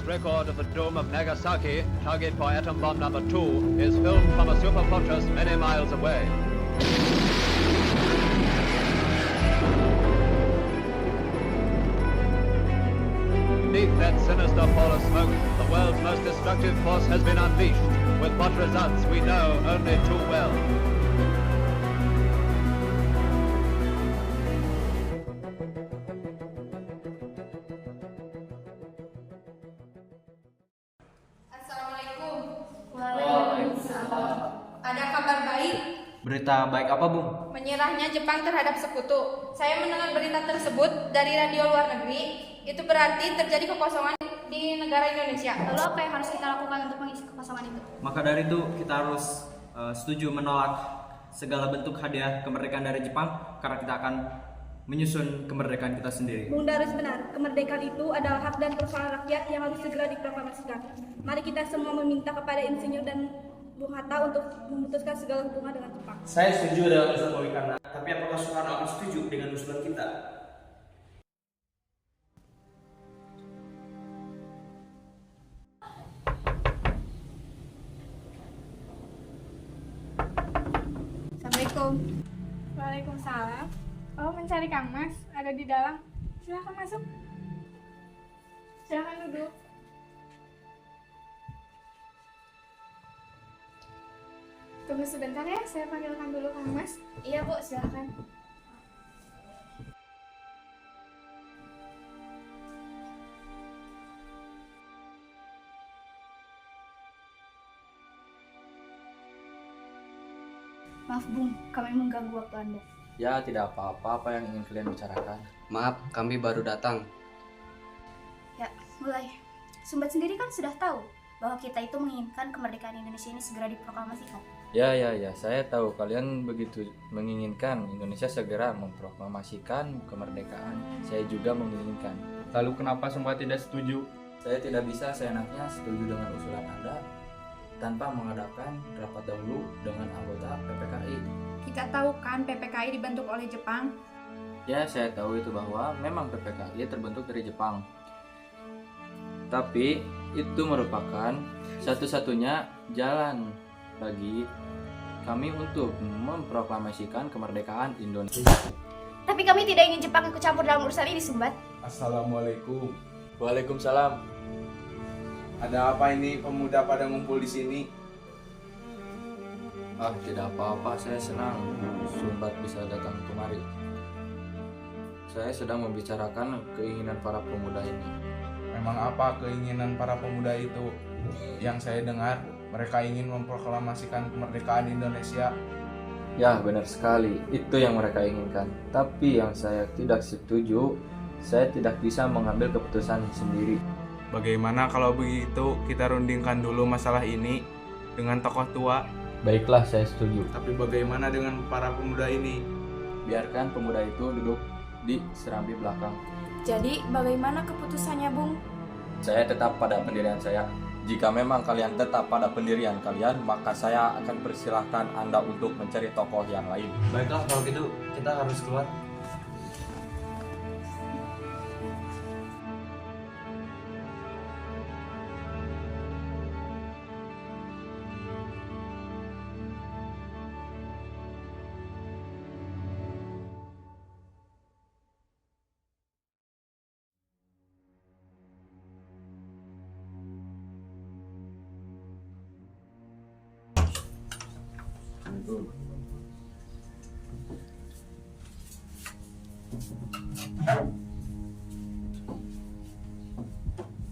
record of the doom of Nagasaki, target for atom bomb number 2, is filmed from a superfortress many miles away. Beneath that sinister pall of smoke, the world's most destructive force has been unleashed, with what results we know only too well. Assalamualaikum. Waalaikumsalam. Ada kabar baik? Berita baik apa, Bung? Menyerahnya Jepang terhadap sekutu. Saya mendengar berita tersebut dari radio luar negeri. Itu berarti terjadi kekosongan di negara Indonesia. Lalu apa yang harus kita lakukan untuk mengisi kekosongan itu? Maka dari itu kita harus setuju menolak segala bentuk hadiah kemerdekaan dari Jepang karena kita akan menyusun kemerdekaan kita sendiri. Bung Darus benar, kemerdekaan itu adalah hak dan persoalan rakyat yang harus segera diproklamasikan. Mari kita semua meminta kepada Insinyur dan Bung Hatta untuk memutuskan segala hubungan dengan Jepang. Saya setuju dengan usulan Molikana, tapi apakah Soekarno akan setuju dengan usulan kita? Assalamualaikum. Waalaikumsalam. Oh, mencari Kang Mas, ada di dalam. Silahkan masuk. Silahkan duduk. Tunggu sebentar ya, saya panggilkan dulu Kang Mas. Iya Bu, silakan. Maaf Bung, kami mengganggu waktu Anda. Ya, tidak apa-apa. Apa yang ingin kalian bicarakan? Maaf, kami baru datang. Ya, mulai. Sumbat sendiri kan sudah tahu bahwa kita itu menginginkan kemerdekaan Indonesia ini segera diproklamasikan. Ya. Saya tahu kalian begitu menginginkan Indonesia segera memproklamasikan kemerdekaan. Saya juga menginginkan. Lalu kenapa Sumba tidak setuju? Saya tidak bisa seenaknya setuju dengan usulan Anda tanpa mengadakan rapat dahulu dengan anggota PPKI. Kita tahu kan PPKI dibentuk oleh Jepang. Ya, saya tahu itu bahwa memang PPKI terbentuk dari Jepang. Tapi itu merupakan satu-satunya jalan bagi kami untuk memproklamasikan kemerdekaan Indonesia. Tapi kami tidak ingin Jepang ikut campur dalam urusan ini, Sumbat. Assalamualaikum. Waalaikumsalam. Ada apa ini pemuda pada ngumpul di sini? Tidak apa-apa, saya senang Sumbat bisa datang kemari. Saya sedang membicarakan keinginan para pemuda ini. Memang apa keinginan para pemuda itu? Yang saya dengar, mereka ingin memproklamasikan kemerdekaan Indonesia. Ya, benar sekali. Itu yang mereka inginkan. Tapi yang saya tidak setuju, saya tidak bisa mengambil keputusan sendiri. Bagaimana kalau begitu kita rundingkan dulu masalah ini dengan tokoh tua? Baiklah, saya setuju. Tapi bagaimana dengan para pemuda ini? Biarkan pemuda itu duduk di serambi belakang. Jadi, bagaimana keputusannya, Bung? Saya tetap pada pendirian saya. Jika memang kalian tetap pada pendirian kalian, maka saya akan persilahkan Anda untuk mencari tokoh yang lain. Baiklah, kalau gitu kita harus keluar.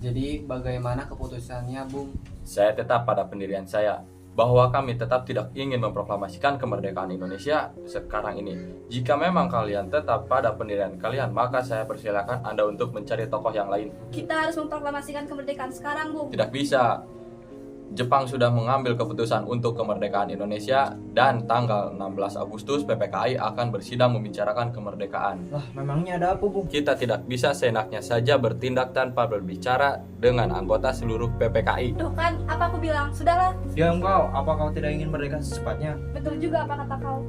Jadi bagaimana keputusannya, Bung? Saya tetap pada pendirian saya bahwa kami tetap tidak ingin memproklamasikan kemerdekaan Indonesia sekarang ini. Jika memang kalian tetap pada pendirian kalian, maka saya persilakan Anda untuk mencari tokoh yang lain. Kita harus memproklamasikan kemerdekaan sekarang, Bung. Tidak bisa. Jepang sudah mengambil keputusan untuk kemerdekaan Indonesia dan tanggal 16 Agustus PPKI akan bersidang membicarakan kemerdekaan. Lah, memangnya ada apa, Bung? Kita tidak bisa seenaknya saja bertindak tanpa berbicara dengan anggota seluruh PPKI. Tuh kan, apa aku bilang? Sudahlah. Diam kau, apa kau tidak ingin merdeka secepatnya? Betul juga apa kata kau.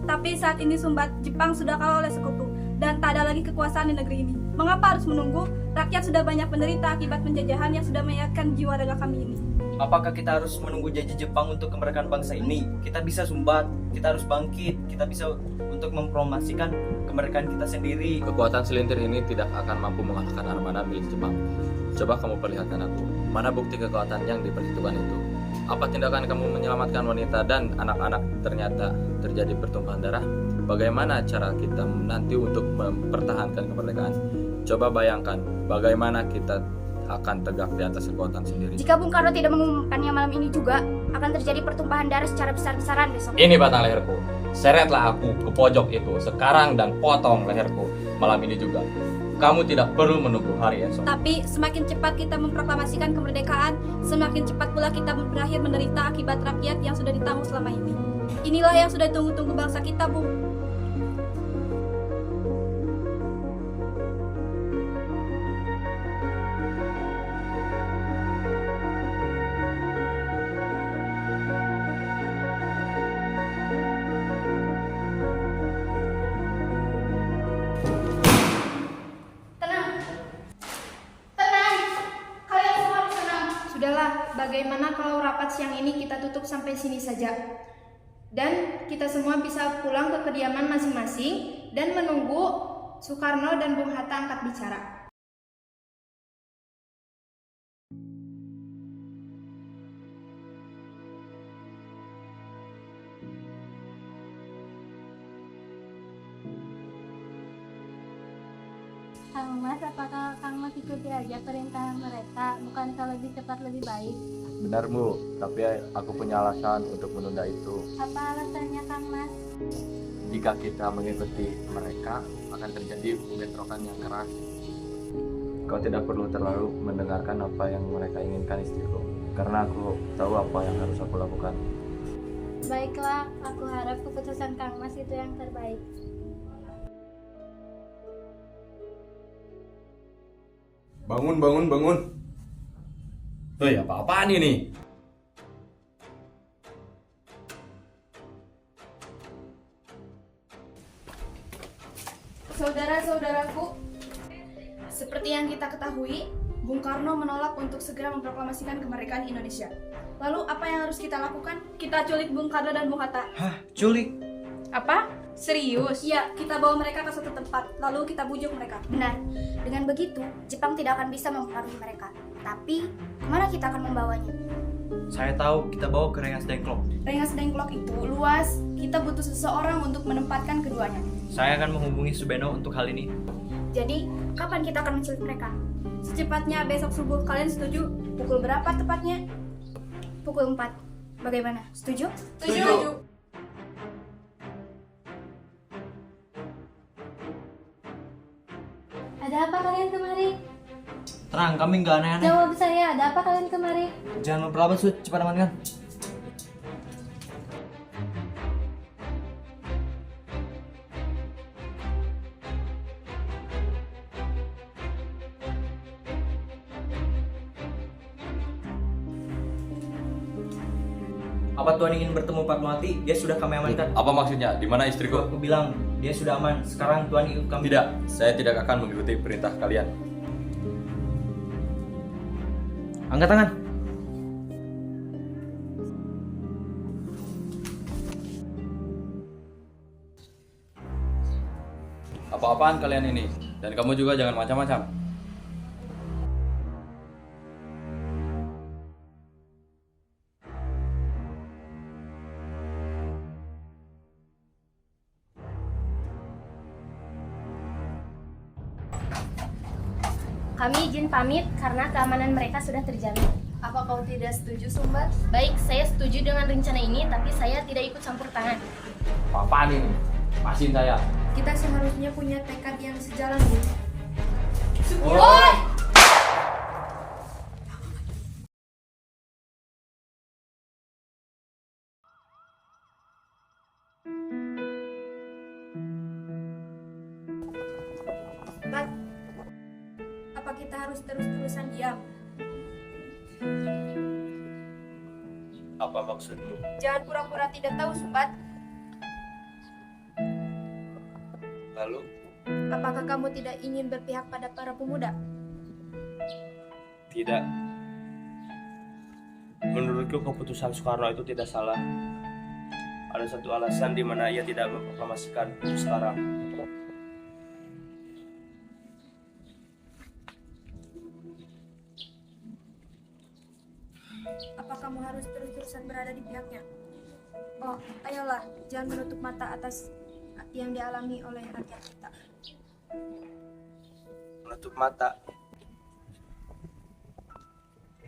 Tapi saat ini Sumbat, Jepang sudah kalah oleh sekutu dan tak ada lagi kekuasaan di negeri ini. Mengapa harus menunggu? Rakyat sudah banyak menderita akibat penjajahan yang sudah menyehatkan jiwa raga kami ini. Apakah kita harus menunggu janji Jepang untuk kemerdekaan bangsa ini? Kita bisa sumbat, kita harus bangkit, kita bisa untuk mempromosikan kemerdekaan kita sendiri. Kekuatan selintir ini tidak akan mampu mengalahkan armada milik Jepang. Coba kamu perlihatkan aku, mana bukti kekuatan yang diperhitungkan itu? Apa tindakan kamu menyelamatkan wanita dan anak-anak ternyata terjadi pertumpahan darah? Bagaimana cara kita nanti untuk mempertahankan kemerdekaan? Coba bayangkan bagaimana kita akan tegak di atas kekuatan sendiri. Jika Bung Karno tidak mengumumkannya malam ini juga, akan terjadi pertumpahan darah secara besar-besaran besok. Ini batang leherku. Seretlah aku ke pojok itu sekarang dan potong leherku malam ini juga. Kamu tidak perlu menunggu hari esok. Tapi semakin cepat kita memproklamasikan kemerdekaan, semakin cepat pula kita berakhir menderita akibat rakyat yang sudah ditanggung selama ini. Inilah yang sudah ditunggu-tunggu bangsa kita, Bung. Sudahlah, bagaimana kalau rapat siang ini kita tutup sampai sini saja? Dan kita semua bisa pulang ke kediaman masing-masing dan menunggu Soekarno dan Bung Hatta angkat bicara. Kang Mas, apakah Kang Mas ikuti aja perintah mereka? Bukankah lebih cepat lebih baik? Benar Bu, tapi aku punya alasan untuk menunda itu. Apa alasannya Kang Mas? Jika kita mengikuti mereka, akan terjadi bentrokan yang keras. Kau tidak perlu terlalu mendengarkan apa yang mereka inginkan istriku, karena aku tahu apa yang harus aku lakukan. Baiklah, aku harap keputusan Kang Mas itu yang terbaik. Bangun, bangun, bangun. Hei, apa-apaan ini? Saudara-saudaraku, seperti yang kita ketahui, Bung Karno menolak untuk segera memproklamasikan kemerdekaan Indonesia. Lalu apa yang harus kita lakukan? Kita culik Bung Karno dan Bung Hatta. Hah, culik? Apa? Serius? Iya, kita bawa mereka ke suatu tempat, lalu kita bujuk mereka. Benar. Dengan begitu, Jepang tidak akan bisa mempengaruhi mereka. Tapi, kemana kita akan membawanya? Saya tahu, kita bawa ke Rengas Dengklok. Rengas Dengklok itu luas, kita butuh seseorang untuk menempatkan keduanya. Saya akan menghubungi Subeno untuk hal ini. Jadi, kapan kita akan menculik mereka? Secepatnya besok subuh, kalian setuju? Pukul berapa tepatnya? Pukul 4. Bagaimana? Setuju? Setuju. Ada apa kalian kemari? Tenang, kami nggak aneh-aneh. Jawab saya, ada apa kalian kemari? Jangan memperlambat, Sud. Cepat amankan. Apa Tuan ingin bertemu Fatmawati? Dia sudah kami amankan. Apa maksudnya? Di mana istriku? Aku bilang, dia sudah aman. Sekarang Tuan ikut kami. Tidak, saya tidak akan mengikuti perintah kalian. Angkat tangan. Apa-apaan kalian ini? Dan kamu juga jangan macam-macam. Kami izin pamit karena keamanan mereka sudah terjamin. Apa kau tidak setuju, Sumbat? Baik, saya setuju dengan rencana ini, tapi saya tidak ikut campur tangan. Apa-apaan ini? Pasin saya. Kita seharusnya punya tekad yang sejalan, Bu. Bat, apa kita harus terus-terusan diam? Apa maksudmu? Jangan pura-pura tidak tahu, Sumbat. Lalu, Apakah kamu tidak ingin berpihak pada para pemuda? Tidak. Menurutku keputusan Soekarno itu tidak salah. Ada satu alasan di mana ia tidak memproklamasikan sekarang. Apa kamu harus terus-terusan berada di pihaknya? Oh, ayolah, jangan menutup mata atas yang dialami oleh rakyat kita. Menutup mata.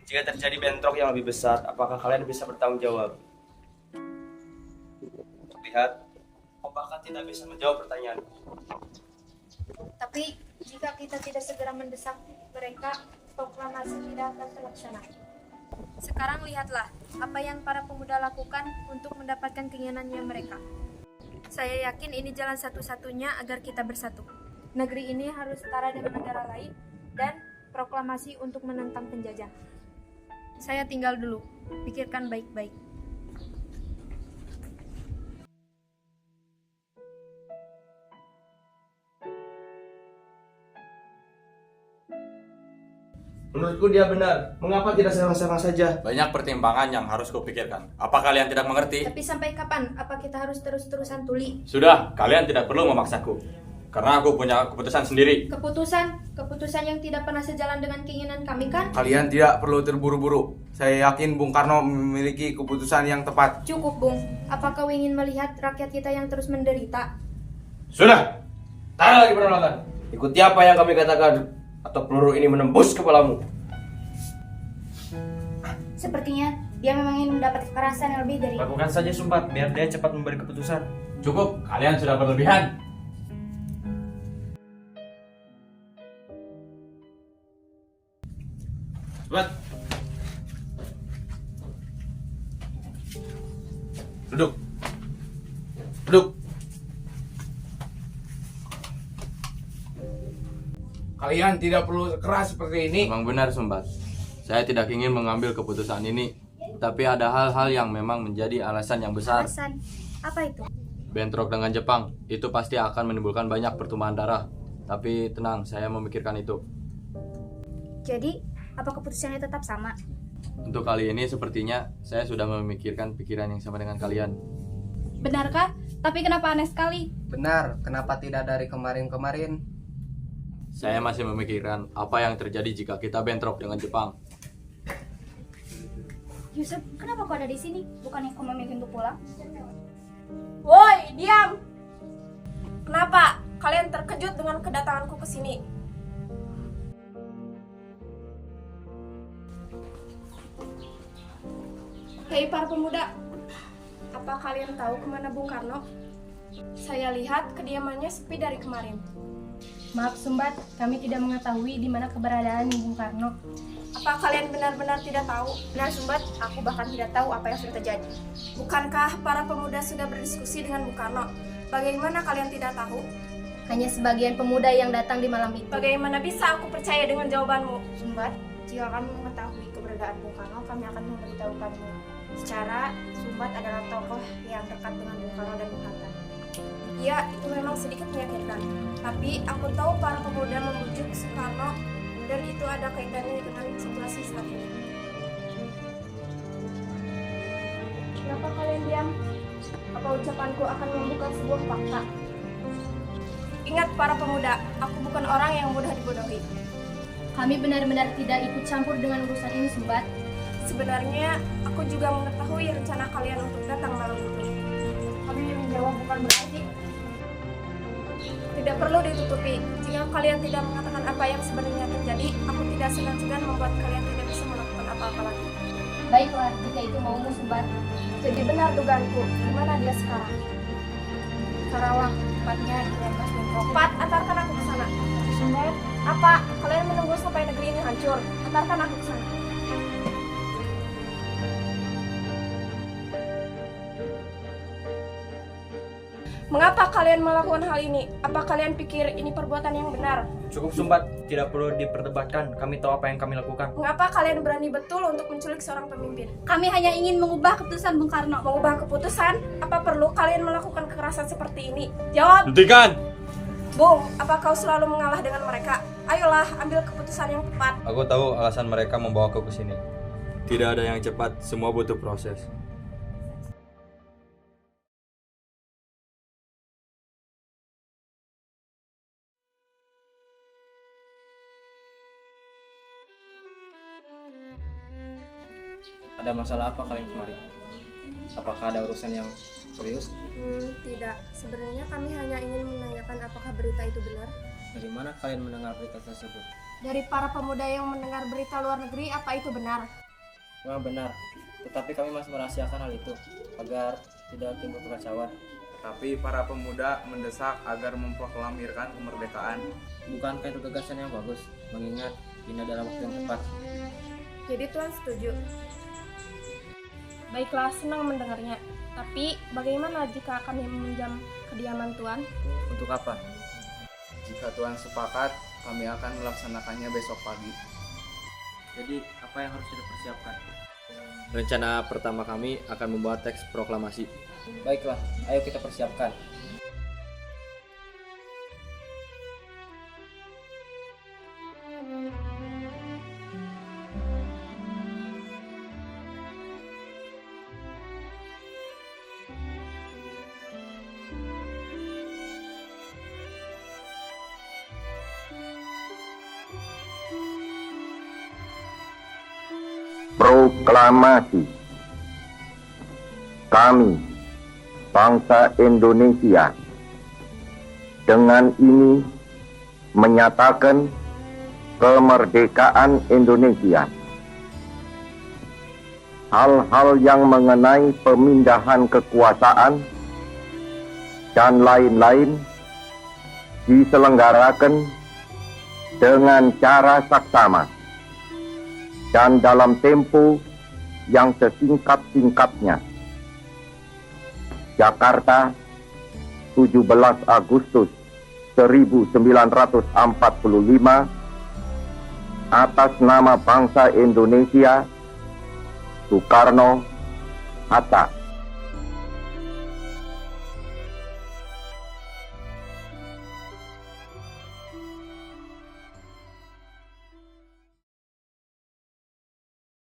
Jika terjadi bentrok yang lebih besar, apakah kalian bisa bertanggung jawab? Lihat, kau bahkan tidak bisa menjawab pertanyaan. Tapi jika kita tidak segera mendesak mereka, proklamasi tidak akan terlaksana. Sekarang lihatlah apa yang para pemuda lakukan untuk mendapatkan keinginannya mereka. Saya yakin ini jalan satu-satunya agar kita bersatu. Negeri ini harus setara dengan negara lain dan proklamasi untuk menentang penjajah. Saya tinggal dulu, pikirkan baik-baik. Menurutku dia benar. Mengapa tidak serang-serang saja? Banyak pertimbangan yang harus kupikirkan. Apa kalian tidak mengerti? Tapi sampai kapan? Apa kita harus terus-terusan tuli? Sudah, kalian tidak perlu memaksaku. Karena aku punya keputusan sendiri. Keputusan yang tidak pernah sejalan dengan keinginan kami kan? Kalian tidak perlu terburu-buru. Saya yakin Bung Karno memiliki keputusan yang tepat. Cukup, Bung. Apa kau ingin melihat rakyat kita yang terus menderita? Sudah. Tak ada lagi penolakan. Ikuti apa yang kami katakan, atau peluru ini menembus kepalamu. Sepertinya dia memang ingin mendapat kekerasan yang lebih dari ini. Lakukan saja Sumbat, biar dia cepat memberi keputusan. Cukup, kalian sudah berlebihan. Cepat. Duduk. Duduk. Kalian tidak perlu keras seperti ini. Memang benar Sumbat. Saya tidak ingin mengambil keputusan ini, tapi ada hal-hal yang memang menjadi alasan yang besar. Alasan apa itu? Bentrok dengan Jepang itu pasti akan menimbulkan banyak pertumpahan darah. Tapi tenang, saya memikirkan itu. Jadi, apa keputusannya tetap sama? Untuk kali ini sepertinya saya sudah memikirkan pikiran yang sama dengan kalian. Benarkah? Tapi kenapa aneh sekali? Benar, kenapa tidak dari kemarin-kemarin? Saya masih memikirkan apa yang terjadi jika kita bentrok dengan Jepang. Yusuf, kenapa kau ada di sini? Bukannya kau memilih untuk pulang? Woi, diam! Kenapa kalian terkejut dengan kedatanganku ke sini? Hei para pemuda, apa kalian tahu kemana Bung Karno? Saya lihat kediamannya sepi dari kemarin. Maaf Sumbat, kami tidak mengetahui di mana keberadaan Bung Karno. Apa kalian benar-benar tidak tahu? Benar Sumbat, aku bahkan tidak tahu apa yang sudah terjadi. Bukankah para pemuda sudah berdiskusi dengan Bung Karno? Bagaimana kalian tidak tahu? Hanya sebagian pemuda yang datang di malam itu. Bagaimana bisa aku percaya dengan jawabanmu? Sumbat, jika kami mengetahui keberadaan Bung Karno, kami akan memberitahukanmu. Secara, Sumbat adalah tokoh yang dekat dengan Bung Karno dan Bung Hatta. Ya, itu memang sedikit menyakitkan. Tapi aku tahu para pemuda membujuk Soekarno dan itu ada kaitannya dengan situasi saat ini. Kenapa kalian diam? Apa ucapanku akan membuka sebuah fakta? Ingat para pemuda, aku bukan orang yang mudah dibodohi. Kami benar-benar tidak ikut campur dengan urusan ini, Sumbat. Sebenarnya, aku juga mengetahui rencana kalian untuk datang malam itu. Kami menjawab bukan berarti tidak perlu ditutupi. Jika kalian tidak mengatakan apa yang sebenarnya terjadi, aku tidak segan-segan membuat kalian tidak bisa melakukan apa-apa lagi. Baiklah, jika itu maumu, Sumbat. Jadi benar dugaanku. Di mana dia sekarang? Karawang, tepatnya di Lembas dan Pat, antarkan aku ke sana. Sumbat, apa? Kalian menunggu sampai negeri ini hancur? Antarkan aku ke sana. Mengapa kalian melakukan hal ini? Apa kalian pikir ini perbuatan yang benar? Cukup Sumbat, tidak perlu diperdebatkan. Kami tahu apa yang kami lakukan. Mengapa kalian berani betul untuk menculik seorang pemimpin? Kami hanya ingin mengubah keputusan Bung Karno. Mengubah keputusan? Apa perlu kalian melakukan kekerasan seperti ini? Jawab! Hentikan! Bung, apa kau selalu mengalah dengan mereka? Ayolah, ambil keputusan yang tepat. Aku tahu alasan mereka membawaku ke sini. Tidak ada yang cepat, semua butuh proses. Ada masalah apa kalian kemari? Apakah ada urusan yang serius? Tidak. Sebenarnya kami hanya ingin menanyakan apakah berita itu benar. Dari mana kalian mendengar berita tersebut? Dari para pemuda yang mendengar berita luar negeri, apa itu benar? Memang benar, tetapi kami masih merahasiakan hal itu agar tidak timbul kekacauan. Tapi para pemuda mendesak agar memproklamirkan kemerdekaan. Bukankah itu gagasan yang bagus, mengingat ini adalah waktu yang tepat? Jadi Tuan setuju? Baiklah, senang mendengarnya. Tapi bagaimana jika kami meminjam kediaman Tuan? Untuk apa? Jika Tuan sepakat, kami akan melaksanakannya besok pagi. Jadi apa yang harus kita persiapkan? Rencana pertama kami akan membuat teks proklamasi. Baiklah, ayo kita persiapkan. Proklamasi. Kami, bangsa Indonesia, dengan ini menyatakan kemerdekaan Indonesia. Hal-hal yang mengenai pemindahan kekuasaan dan lain-lain diselenggarakan dengan cara saksama dan dalam tempo yang sesingkat-singkatnya. Jakarta, 17 Agustus 1945, atas nama bangsa Indonesia, Soekarno, Hatta.